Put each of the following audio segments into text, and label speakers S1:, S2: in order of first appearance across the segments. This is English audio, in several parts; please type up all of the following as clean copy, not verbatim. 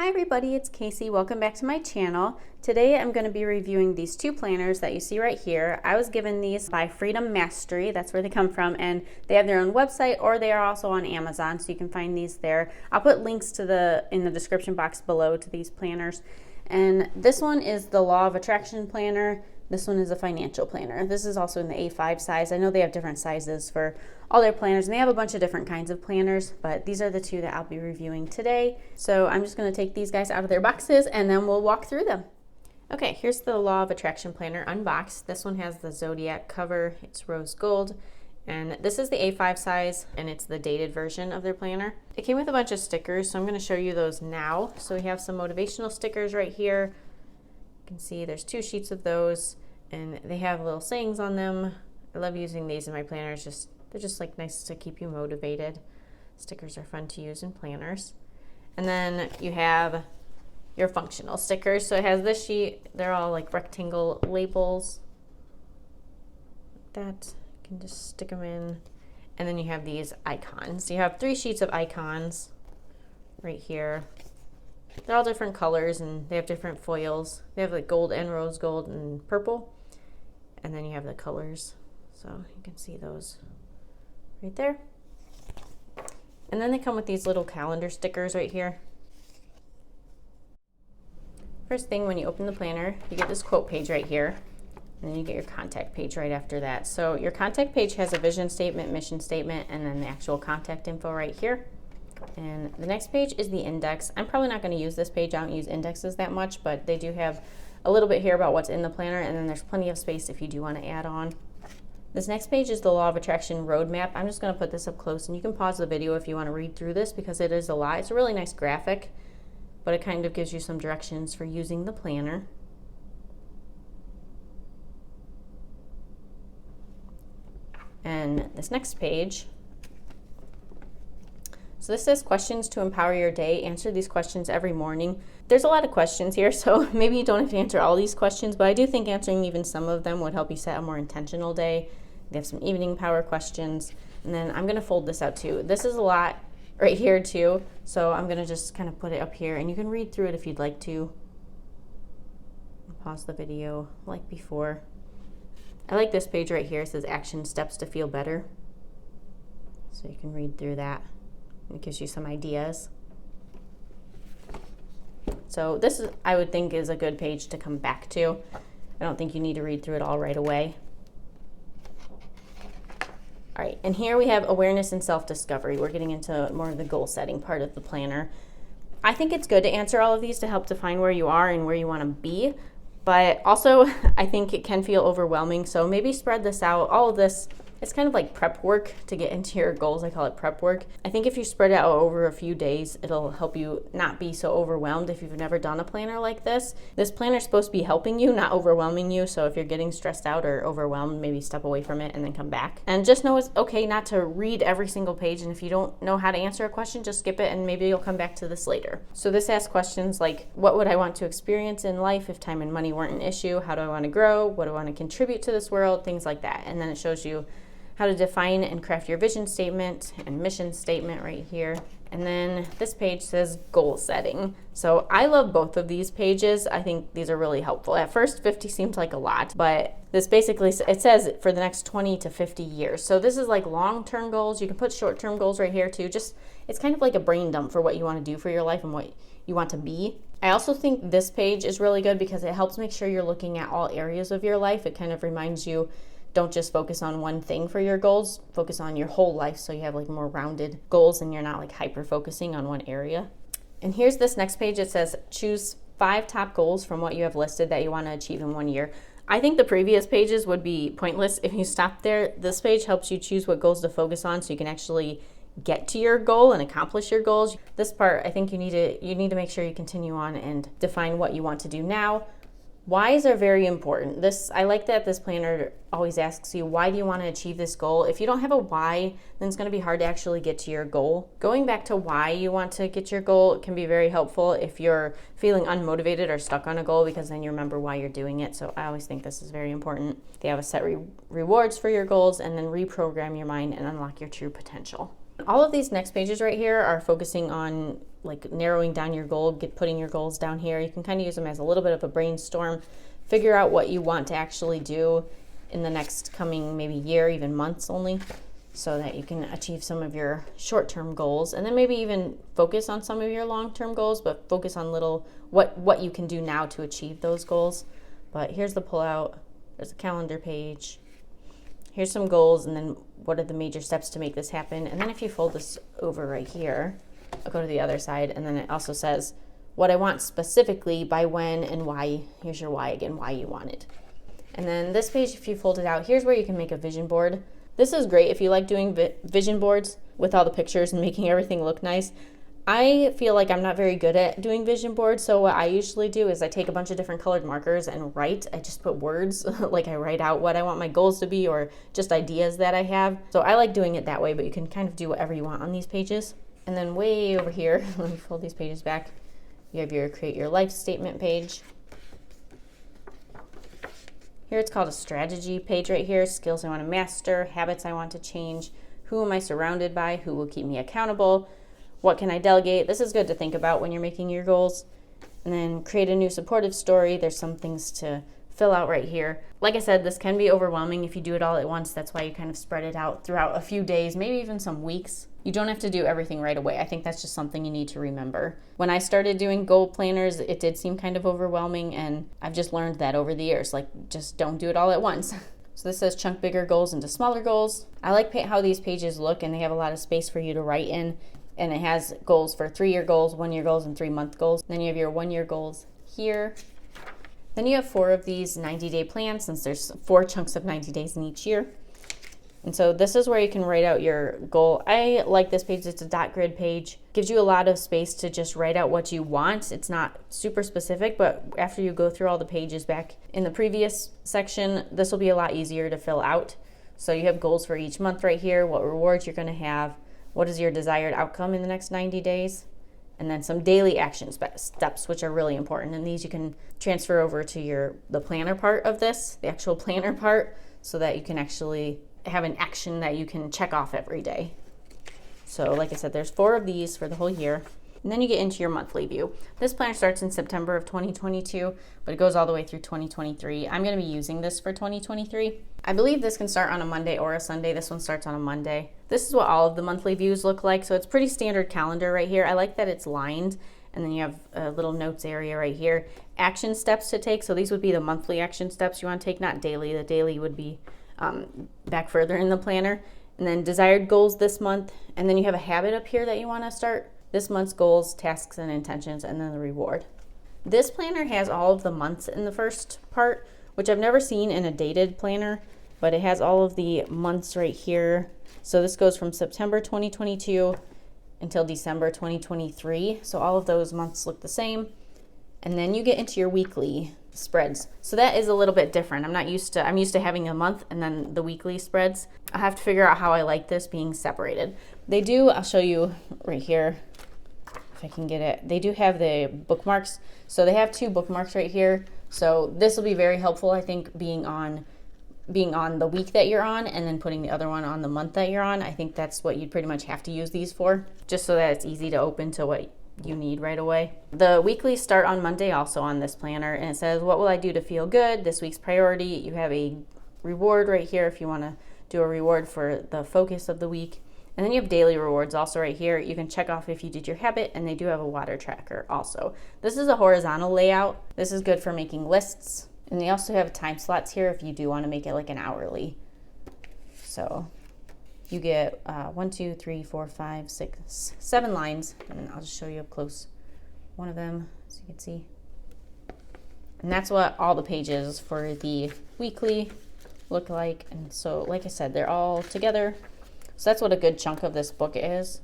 S1: Hi everybody, it's Kaycee. Welcome back to my channel. Today I'm going to be reviewing these two planners that you see right here. I was given these by Freedom Mastery, that's where they come from, and they have their own website or they are also on Amazon, so you can find these there. I'll put links to in the description box below to these planners. And this one is the Law of Attraction planner. This one is a financial planner. This is also in the A5 size. I know they have different sizes for all their planners, and they have a bunch of different kinds of planners, but these are the two that I'll be reviewing today. So I'm just going to take these guys out of their boxes and then we'll walk through them. Okay, here's the Law of Attraction planner unboxed. This one has the zodiac cover. It's rose gold, and this is the A5 size, and it's the dated version of their planner. It came with a bunch of stickers, so I'm going to show you those now. So we have some motivational stickers right here. You can see there's 2 sheets of those, and they have little sayings on them. I love using these in my planners. They're just like nice to keep you motivated. Stickers are fun to use in planners. And then you have your functional stickers. So it has this sheet. They're all like rectangle labels. Like that. You can just stick them in. And then you have these icons. You have 3 sheets of icons right here. They're all different colors and they have different foils. They have like gold and rose gold and purple. And then you have the colors. So you can see those right there. And then they come with these little calendar stickers right here. First thing, when you open the planner, you get this quote page right here. And then you get your contact page right after that. So your contact page has a vision statement, mission statement, and then the actual contact info right here. And the next page is the index. I'm probably not going to use this page. I don't use indexes that much, but they do have a little bit here about what's in the planner, and then there's plenty of space if you do want to add on. This next page is the Law of Attraction roadmap. I'm just going to put this up close, and you can pause the video if you want to read through this because it is a lot. It's a really nice graphic, but it kind of gives you some directions for using the planner. And this next page, so this says questions to empower your day. Answer these questions every morning. There's a lot of questions here, so maybe you don't have to answer all these questions, but I do think answering even some of them would help you set a more intentional day. They have some evening power questions, and then I'm going to fold this out too. This is a lot right here too, so I'm going to just kind of put it up here, and you can read through it if you'd like to. Pause the video like before. I like this page right here. It says action steps to feel better, so you can read through that. It gives you some ideas. So this is, I would think, is a good page to come back to. I don't think you need to read through it all right away. All right, and here we have awareness and self-discovery. We're getting into more of the goal setting part of the planner. I think it's good to answer all of these to help define where you are and where you want to be, but also I think it can feel overwhelming. So maybe spread this out. All of this, it's kind of like prep work to get into your goals. I call it prep work. I think if you spread it out over a few days, it'll help you not be so overwhelmed if you've never done a planner like this. This planner is supposed to be helping you, not overwhelming you. So if you're getting stressed out or overwhelmed, maybe step away from it and then come back. And just know it's okay not to read every single page. And if you don't know how to answer a question, just skip it and maybe you'll come back to this later. So this asks questions like, what would I want to experience in life if time and money weren't an issue? How do I want to grow? What do I want to contribute to this world? Things like that. And then it shows you how to define and craft your vision statement and mission statement right here. And then this page says goal setting. So I love both of these pages. I think these are really helpful. At first, 50 seemed like a lot, but this basically, it says for the next 20 to 50 years. So this is like long-term goals. You can put short-term goals right here too. Just, it's kind of like a brain dump for what you want to do for your life and what you want to be. I also think this page is really good because it helps make sure you're looking at all areas of your life. It kind of reminds you, don't just focus on one thing for your goals, focus on your whole life so you have like more rounded goals and you're not like hyper focusing on one area. And here's this next page. It says choose 5 top goals from what you have listed that you want to achieve in 1 year. I think the previous pages would be pointless if you stopped there. This page helps you choose what goals to focus on so you can actually get to your goal and accomplish your goals. This part, I think you need to make sure you continue on and define what you want to do now. Whys are very important. I like that this planner always asks you, why do you want to achieve this goal? If you don't have a why, then it's going to be hard to actually get to your goal. Going back to why you want to get to your goal can be very helpful if you're feeling unmotivated or stuck on a goal, because then you remember why you're doing it. So I always think this is very important. They have a set rewards for your goals, and then reprogram your mind and unlock your true potential. All of these next pages right here are focusing on like narrowing down your goal, putting your goals down here. You can kind of use them as a little bit of a brainstorm, figure out what you want to actually do in the next coming maybe year, even months only, so that you can achieve some of your short-term goals, and then maybe even focus on some of your long-term goals, but focus on what you can do now to achieve those goals. But here's the pullout, there's a calendar page, here's some goals, and then what are the major steps to make this happen. And then if you fold this over right here, I'll go to the other side, and then it also says what I want specifically, by when, and why. Here's your why again, why you want it. And then this page, if you fold it out, here's where you can make a vision board. This is great if you like doing vision boards with all the pictures and making everything look nice. I feel like I'm not very good at doing vision boards, so what I usually do is I take a bunch of different colored markers and write. I just put words, like I write out what I want my goals to be, or just ideas that I have. So I like doing it that way, but you can kind of do whatever you want on these pages. And then way over here, let me fold these pages back, you have your create your life statement page. Here it's called a strategy page right here. Skills I want to master, habits I want to change, who am I surrounded by, who will keep me accountable, what can I delegate. This is good to think about when you're making your goals. And then create a new supportive story. There's some things to fill out right here. Like I said, this can be overwhelming if you do it all at once. That's why you kind of spread it out throughout a few days, maybe even some weeks. You don't have to do everything right away. I think that's just something you need to remember. When I started doing goal planners, it did seem kind of overwhelming, and I've just learned that over the years. Like, just don't do it all at once. So this says chunk bigger goals into smaller goals. I like how these pages look, and they have a lot of space for you to write in. And it has goals for 3-year goals, 1-year goals, and 3-month goals. Then you have your 1-year goals here. Then you have 4 of these 90-day plans, since there's 4 chunks of 90 days in each year. And so this is where you can write out your goal. I like this page. It's a dot grid page. Gives you a lot of space to just write out what you want. It's not super specific, but after you go through all the pages back in the previous section, this will be a lot easier to fill out. So you have goals for each month right here, what rewards you're going to have, what is your desired outcome in the next 90 days, and then some daily action steps, which are really important. And these you can transfer over to the planner part of this, the actual planner part, so that you can actually have an action that you can check off every day. So like I said, there's 4 of these for the whole year. And then you get into your monthly view. This planner starts in September of 2022, but it goes all the way through 2023. I'm going to be using this for 2023. I believe this can start on a Monday or a Sunday. This one starts on a Monday. This is what all of the monthly views look like. So it's pretty standard calendar right here. I like that it's lined, and then you have a little notes area right here. Action steps to take. So these would be the monthly action steps you want to take, not daily. The daily would be back further in the planner. And then desired goals this month. And then you have a habit up here that you want to start. This month's goals, tasks, and intentions, and then the reward. This planner has all of the months in the first part, which I've never seen in a dated planner, but it has all of the months right here. So this goes from September 2022 until December 2023. So all of those months look the same. And then you get into your weekly spreads. So that is a little bit different. I'm used to having a month and then the weekly spreads. I have to figure out how I like this being separated. They do, I'll show you right here if I can get it. They do have the bookmarks. So they have 2 bookmarks right here. So this will be very helpful, I think, being on the week that you're on and then putting the other one on the month that you're on. I think that's what you'd pretty much have to use these for, just so that it's easy to open to what you need right away. The weeklies start on Monday also on this planner, and it says, what will I do to feel good? This week's priority. You have a reward right here if you want to do a reward for the focus of the week. And then you have daily rewards also right here. You can check off if you did your habit, and they do have a water tracker also. This is a horizontal layout. This is good for making lists. And they also have time slots here if you do want to make it like an hourly. So you get 1, 2, 3, 4, 5, 6, 7 lines. And I'll just show you up close one of them so you can see. And that's what all the pages for the weekly look like. And so, like I said, they're all together. So that's what a good chunk of this book is.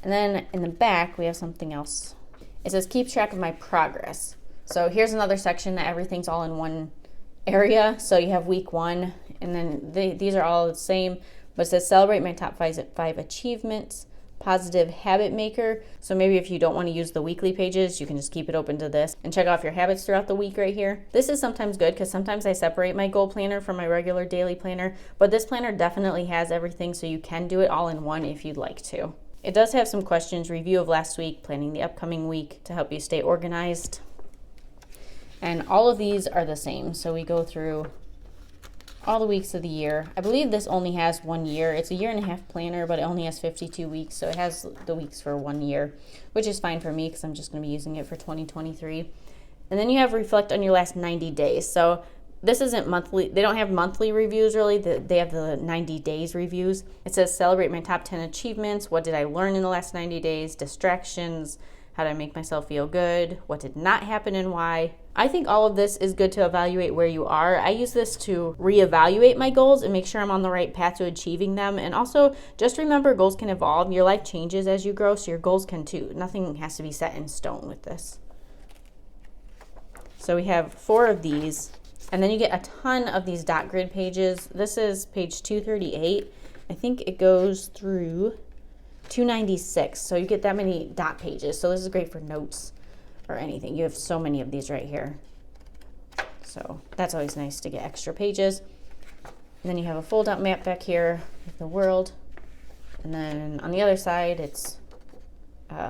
S1: And then in the back, we have something else. It says, keep track of my progress. So here's another section that everything's all in one area. So you have week 1, and then these are all the same, but it says celebrate my top 5 achievements, positive habit maker. So maybe if you don't want to use the weekly pages, you can just keep it open to this and check off your habits throughout the week right here. This is sometimes good because sometimes I separate my goal planner from my regular daily planner, but this planner definitely has everything, so you can do it all in one if you'd like to. It does have some questions, review of last week, planning the upcoming week to help you stay organized. And all of these are the same. So we go through all the weeks of the year. I believe this only has 1 year. It's a 1.5-year planner, but it only has 52 weeks. So it has the weeks for 1 year, which is fine for me because I'm just going to be using it for 2023. And then you have reflect on your last 90 days. So this isn't monthly. They don't have monthly reviews really. They have the 90 days reviews. It says celebrate my top 10 achievements. What did I learn in the last 90 days? Distractions. How did I make myself feel good? What did not happen and why? I think all of this is good to evaluate where you are. I use this to reevaluate my goals and make sure I'm on the right path to achieving them. And also just remember goals can evolve. Your life changes as you grow, so your goals can too. Nothing has to be set in stone with this. So we have 4 of these. And then you get a ton of these dot grid pages. This is page 238. I think it goes through 296. So you get that many dot pages. So this is great for notes or anything. You have so many of these right here. So that's always nice to get extra pages. And then you have a fold out map back here of the world. And then on the other side, it's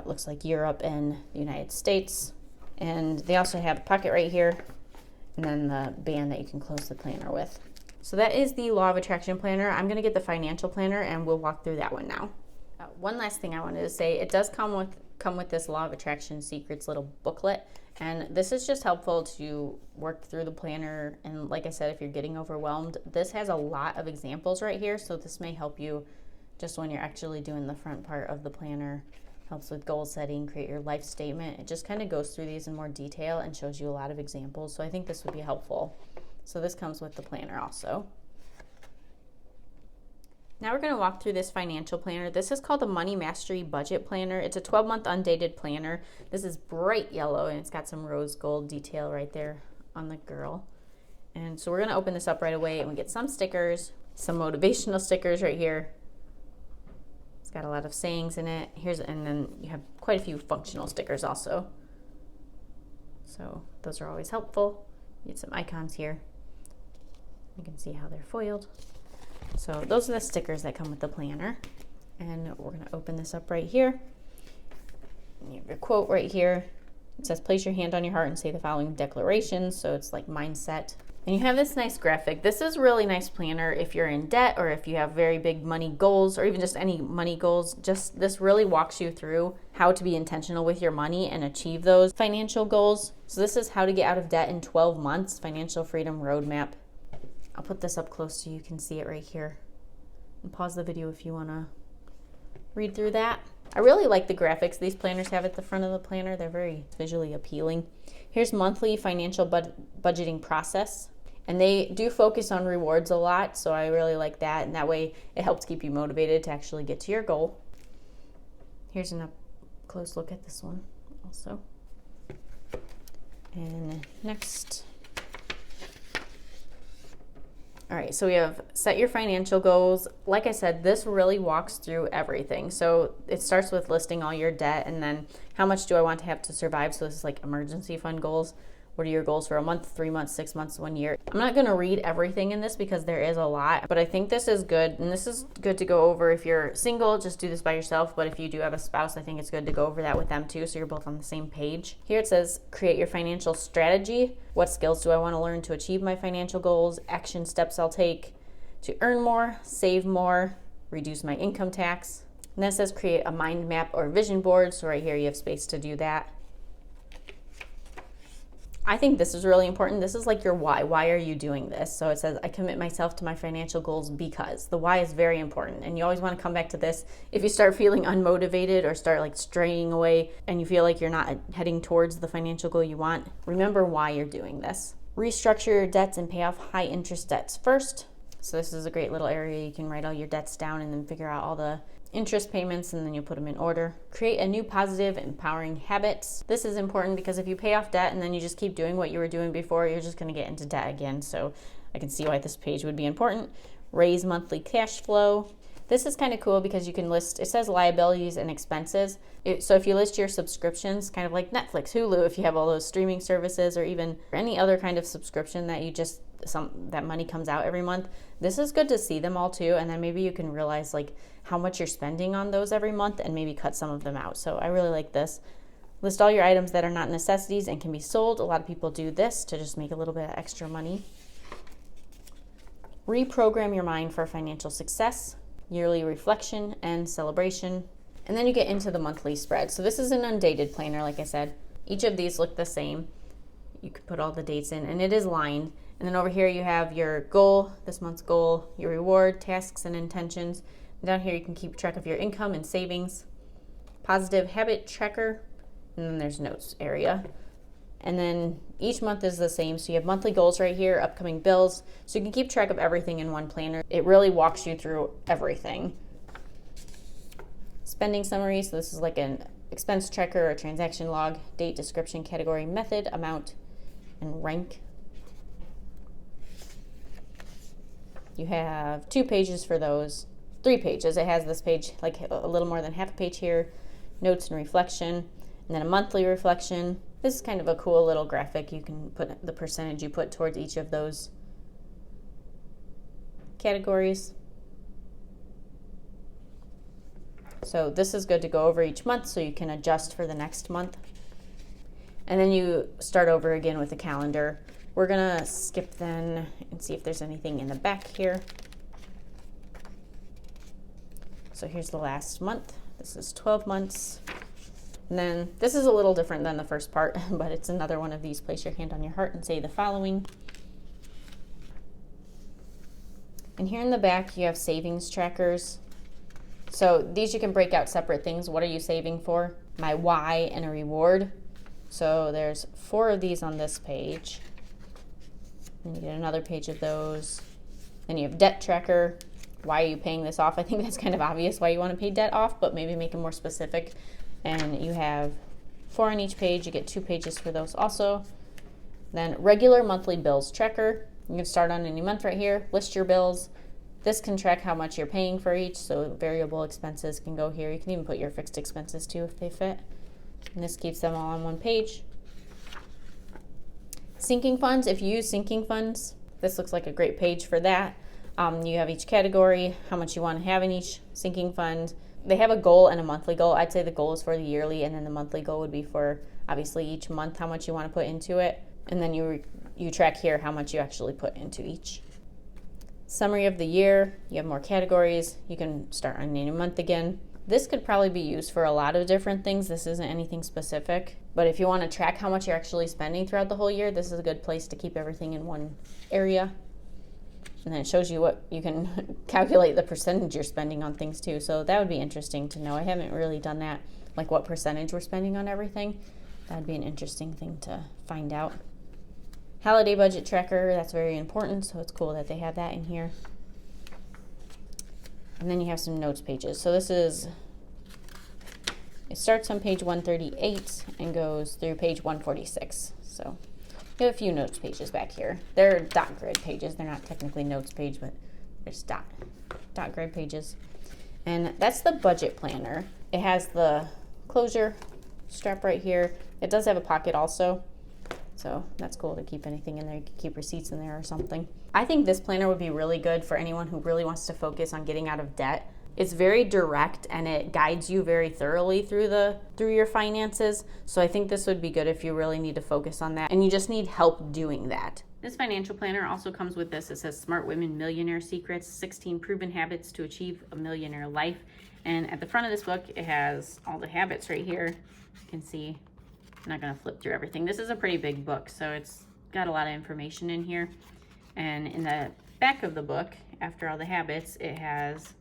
S1: looks like Europe and the United States. And they also have a pocket right here. And then the band that you can close the planner with. So that is the Law of Attraction planner. I'm going to get the financial planner and we'll walk through that one now. One last thing I wanted to say, it does come with this Law of Attraction Secrets little booklet. And this is just helpful to work through the planner. And like I said, if you're getting overwhelmed, this has a lot of examples right here. So this may help you just when you're actually doing the front part of the planner. Helps with goal setting, create your life statement. It just kind of goes through these in more detail and shows you a lot of examples. So I think this would be helpful. So this comes with the planner also. Now we're going to walk through this financial planner. This is called the Money Mastery Budget Planner. It's a 12-month undated planner. This is bright yellow and it's got some rose gold detail right there on the girl. And so we're going to open this up right away and we get some stickers, some motivational stickers right here. It's got a lot of sayings in it. And then you have quite a few functional stickers also. So those are always helpful. You get some icons here. You can see how they're foiled. So those are the stickers that come with the planner. And we're going to open this up right here. You have your quote right here. It says, place your hand on your heart and say the following declarations. So it's like mindset. And you have this nice graphic. This is a really nice planner if you're in debt or if you have very big money goals or even just any money goals. Just this really walks you through how to be intentional with your money and achieve those financial goals. So this is how to get out of debt in 12 months, financial freedom roadmap. I'll put this up close so you can see it right here. And pause the video if you want to read through that. I really like the graphics these planners have at the front of the planner. They're very visually appealing. Here's monthly financial budgeting process. And they do focus on rewards a lot, so I really like that. And that way it helps keep you motivated to actually get to your goal. Here's a close look at this one also. And next. All right, so we have set your financial goals. Like I said, this really walks through everything. So it starts with listing all your debt and then how much do I want to have to survive? So this is like emergency fund goals. What are your goals for a month, 3 months, 6 months, 1 year? I'm not gonna read everything in this because there is a lot, but I think this is good. And this is good to go over if you're single, just do this by yourself. But if you do have a spouse, I think it's good to go over that with them too. So you're both on the same page. Here it says, create your financial strategy. What skills do I wanna learn to achieve my financial goals? Action steps I'll take to earn more, save more, reduce my income tax. And then it says create a mind map or vision board. So right here you have space to do that. I think this is really important. This is like your why. Why are you doing this? So it says, I commit myself to my financial goals because. The why is very important. And you always want to come back to this. If you start feeling unmotivated or start like straying away and you feel like you're not heading towards the financial goal you want, remember why you're doing this. Restructure your debts and pay off high interest debts first. So this is a great little area. You can write all your debts down and then figure out all the interest payments and then you put them in order. Create a new positive, empowering habits. This is important because if you pay off debt and then you just keep doing what you were doing before, you're just going to get into debt again. So I can see why this page would be important. Raise monthly cash flow. This is kind of cool because you can list, it says liabilities and expenses. So if you list your subscriptions, kind of like Netflix, Hulu, if you have all those streaming services or even any other kind of subscription that you just that money comes out every month. This is good to see them all too, and then maybe you can realize like how much you're spending on those every month and maybe cut some of them out. So I really like this. List all your items that are not necessities and can be sold. A lot of people do this to just make a little bit of extra money. Reprogram your mind for financial success, yearly reflection and celebration. And then you get into the monthly spread. So this is an undated planner, like I said. Each of these look the same. You could put all the dates in, and it is lined. And then over here you have your goal, this month's goal, your reward, tasks, and intentions. And down here you can keep track of your income and savings. Positive habit tracker, and then there's notes area. And then each month is the same. So you have monthly goals right here, upcoming bills. So you can keep track of everything in one planner. It really walks you through everything. Spending summary. So this is like an expense tracker, a transaction log, date, description, category, method, amount, and rank. You have 2 pages for those, 3 pages. It has this page, like a little more than half a page here, notes and reflection, and then a monthly reflection. This is kind of a cool little graphic. You can put the percentage you put towards each of those categories. So this is good to go over each month so you can adjust for the next month. And then you start over again with the calendar. We're gonna skip then and see if there's anything in the back here. So here's the last month. This is 12 months. And then this is a little different than the first part, but it's another one of these. Place your hand on your heart and say the following. And here in the back, you have savings trackers. So these you can break out separate things. What are you saving for? My why and a reward. So there's 4 of these on this page. And you get another page of those. Then you have debt tracker. Why are you paying this off? I think that's kind of obvious why you want to pay debt off, but maybe make it more specific. And you have 4 on each page. You get 2 pages for those also. Then regular monthly bills tracker. You can start on any month right here. List your bills. This can track how much you're paying for each, so variable expenses can go here. You can even put your fixed expenses too if they fit. And this keeps them all on one page. Sinking funds, if you use sinking funds, this looks like a great page for that. You have each category, how much you want to have in each sinking fund. They have a goal and a monthly goal. I'd say the goal is for the yearly, and then the monthly goal would be for obviously each month, how much you want to put into it. And then you track here how much you actually put into each. Summary of the year, you have more categories. You can start on any month again. This could probably be used for a lot of different things. This isn't anything specific, but if you want to track how much you're actually spending throughout the whole year, this is a good place to keep everything in one area. And then it shows you what you can calculate the percentage you're spending on things too. So that would be interesting to know. I haven't really done that, like what percentage we're spending on everything. That'd be an interesting thing to find out. Holiday budget tracker, that's very important, so it's cool that they have that in here. And then you have some notes pages. So it starts on page 138 and goes through page 146. So you have a few notes pages back here. They're dot grid pages. They're not technically notes page, but they're just dot grid pages. And that's the budget planner. It has the closure strap right here. It does have a pocket also. So that's cool to keep anything in there. You can keep receipts in there or something. I think this planner would be really good for anyone who really wants to focus on getting out of debt. It's very direct and it guides you very thoroughly through your finances. So I think this would be good if you really need to focus on that and you just need help doing that. This financial planner also comes with this. It says Smart Women Millionaire Secrets, 16 Proven Habits to Achieve a Millionaire Life. And at the front of this book, it has all the habits right here. You can see. I'm not going to flip through everything. This is a pretty big book, so it's got a lot of information in here. And in the back of the book, after all the habits, it has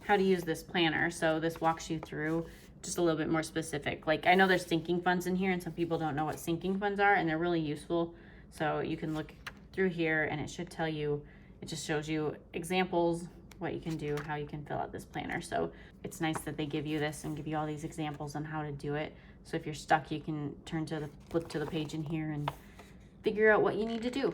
S1: how to use this planner. So this walks you through just a little bit more specific. Like I know there's sinking funds in here, and some people don't know what sinking funds are, and they're really useful. So you can look through here, and it should tell you, it just shows you examples, what you can do, how you can fill out this planner. So it's nice that they give you this and give you all these examples on how to do it. So if you're stuck, you can flip to the page in here and figure out what you need to do.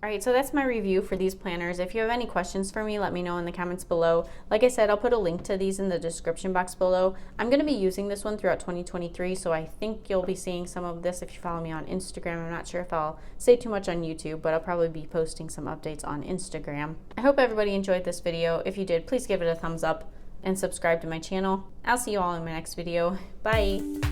S1: All right, so that's my review for these planners. If you have any questions for me, let me know in the comments below. Like I said, I'll put a link to these in the description box below. I'm going to be using this one throughout 2023, so I think you'll be seeing some of this if you follow me on Instagram. I'm not sure if I'll say too much on YouTube, but I'll probably be posting some updates on Instagram. I hope everybody enjoyed this video. If you did, please give it a thumbs up and subscribe to my channel. I'll see you all in my next video. Bye!